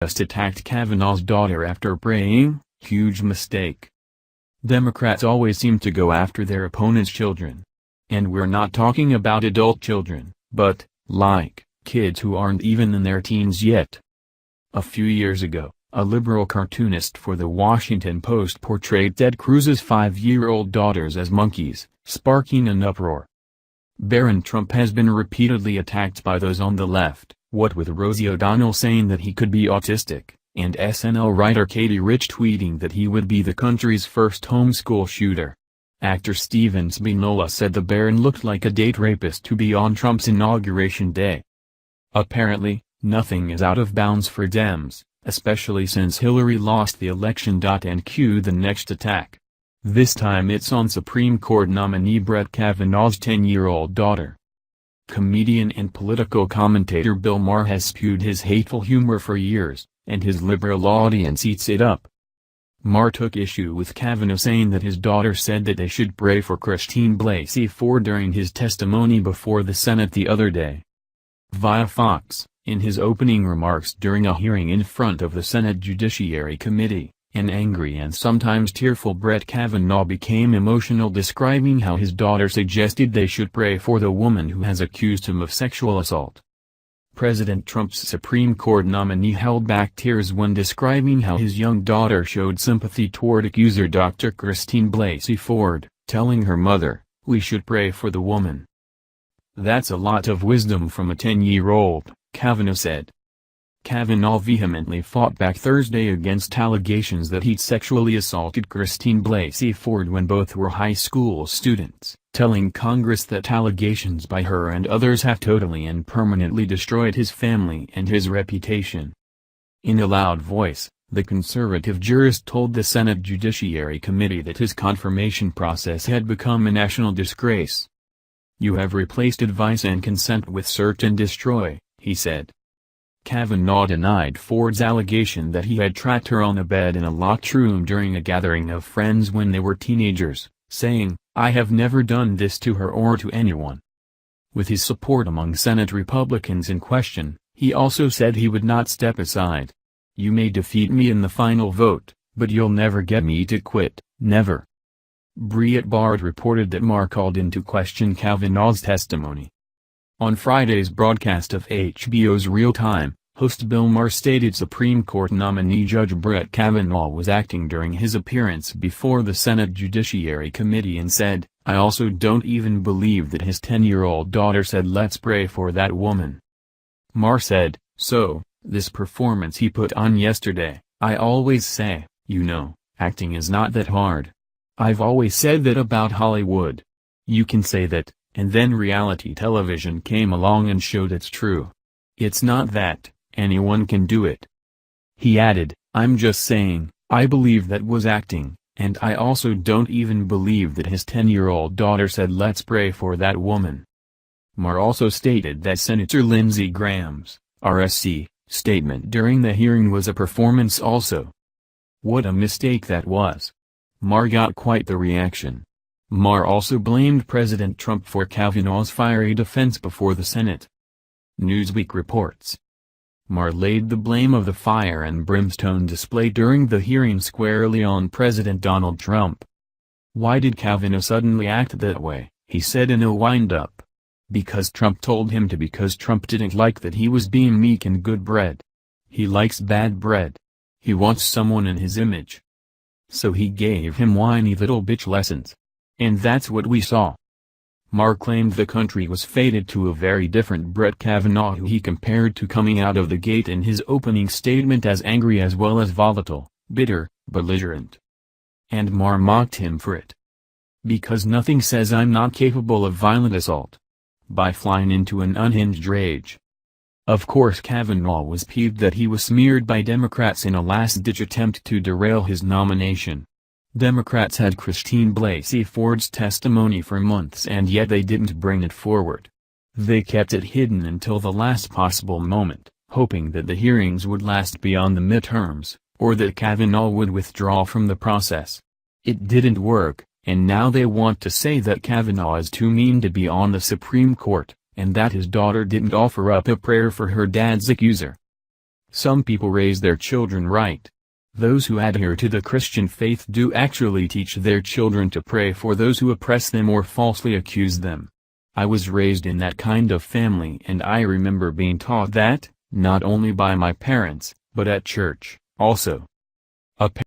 just attacked Kavanaugh's daughter after praying, huge mistake. Democrats always seem to go after their opponents' children. And we're not talking about adult children, but, like, kids who aren't even in their teens yet. A few years ago, a liberal cartoonist for the Washington Post portrayed Ted Cruz's 5-year-old daughters as monkeys, sparking an uproar. Barron Trump has been repeatedly attacked by those on the left, what with Rosie O'Donnell saying that he could be autistic, and SNL writer Katie Rich tweeting that he would be the country's first homeschool shooter. Actor Steven Spinola said the Barron looked like a date rapist to be on Trump's inauguration day. Apparently, nothing is out of bounds for Dems, especially since Hillary lost the election. And cue the next attack. This time it's on Supreme Court nominee Brett Kavanaugh's 10-year-old daughter. Comedian and political commentator Bill Maher has spewed his hateful humor for years, and his liberal audience eats it up. Maher took issue with Kavanaugh saying that his daughter said that they should pray for Christine Blasey Ford during his testimony before the Senate the other day. Via Fox, in his opening remarks during a hearing in front of the Senate Judiciary Committee, an angry and sometimes tearful Brett Kavanaugh became emotional, describing how his daughter suggested they should pray for the woman who has accused him of sexual assault. President Trump's Supreme Court nominee held back tears when describing how his young daughter showed sympathy toward accuser Dr. Christine Blasey Ford, telling her mother, "We should pray for the woman." "That's a lot of wisdom from a 10-year-old, Kavanaugh said. Kavanaugh vehemently fought back Thursday against allegations that he'd sexually assaulted Christine Blasey Ford when both were high school students, telling Congress that allegations by her and others have totally and permanently destroyed his family and his reputation. In a loud voice, the conservative jurist told the Senate Judiciary Committee that his confirmation process had become a national disgrace. "You have replaced advice and consent with search and destroy," he said. Kavanaugh denied Ford's allegation that he had trapped her on a bed in a locked room during a gathering of friends when they were teenagers, saying, "I have never done this to her or to anyone." With his support among Senate Republicans in question, he also said he would not step aside. "You may defeat me in the final vote, but you'll never get me to quit, never." Breitbart reported that Maher called into question Kavanaugh's testimony. On Friday's broadcast of HBO's Real Time, host Bill Maher stated Supreme Court nominee Judge Brett Kavanaugh was acting during his appearance before the Senate Judiciary Committee and said, "I also don't even believe that his 10-year-old daughter said let's pray for that woman." Maher said, "So, this performance he put on yesterday, I always say, you know, acting is not that hard. I've always said that about Hollywood. You can say that, and then reality television came along and showed it's true. It's not that, anyone can do it." He added, "I'm just saying, I believe that was acting, and I also don't even believe that his 10-year-old daughter said let's pray for that woman." Maher also stated that Senator Lindsey Graham's, RSC, statement during the hearing was a performance also. "What a mistake that was." Maher got quite the reaction. Maher also blamed President Trump for Kavanaugh's fiery defense before the Senate. Newsweek reports. Maher laid the blame of the fire and brimstone display during the hearing squarely on President Donald Trump. "Why did Kavanaugh suddenly act that way?" he said in a wind-up. "Because Trump told him to, because Trump didn't like that he was being meek and good bread. He likes bad bread. He wants someone in his image. So he gave him whiny little bitch lessons. And that's what we saw." Maher claimed the country was fated to a very different Brett Kavanaugh, who he compared to coming out of the gate in his opening statement as angry as well as volatile, bitter, belligerent. And Maher mocked him for it. "Because nothing says I'm not capable of violent assault." By flying into an unhinged rage. Of course Kavanaugh was peeved that he was smeared by Democrats in a last-ditch attempt to derail his nomination. Democrats had Christine Blasey Ford's testimony for months and yet they didn't bring it forward. They kept it hidden until the last possible moment, hoping that the hearings would last beyond the midterms, or that Kavanaugh would withdraw from the process. It didn't work, and now they want to say that Kavanaugh is too mean to be on the Supreme Court, and that his daughter didn't offer up a prayer for her dad's accuser. Some people raise their children right. Those who adhere to the Christian faith do actually teach their children to pray for those who oppress them or falsely accuse them. I was raised in that kind of family, and I remember being taught that, not only by my parents, but at church, also.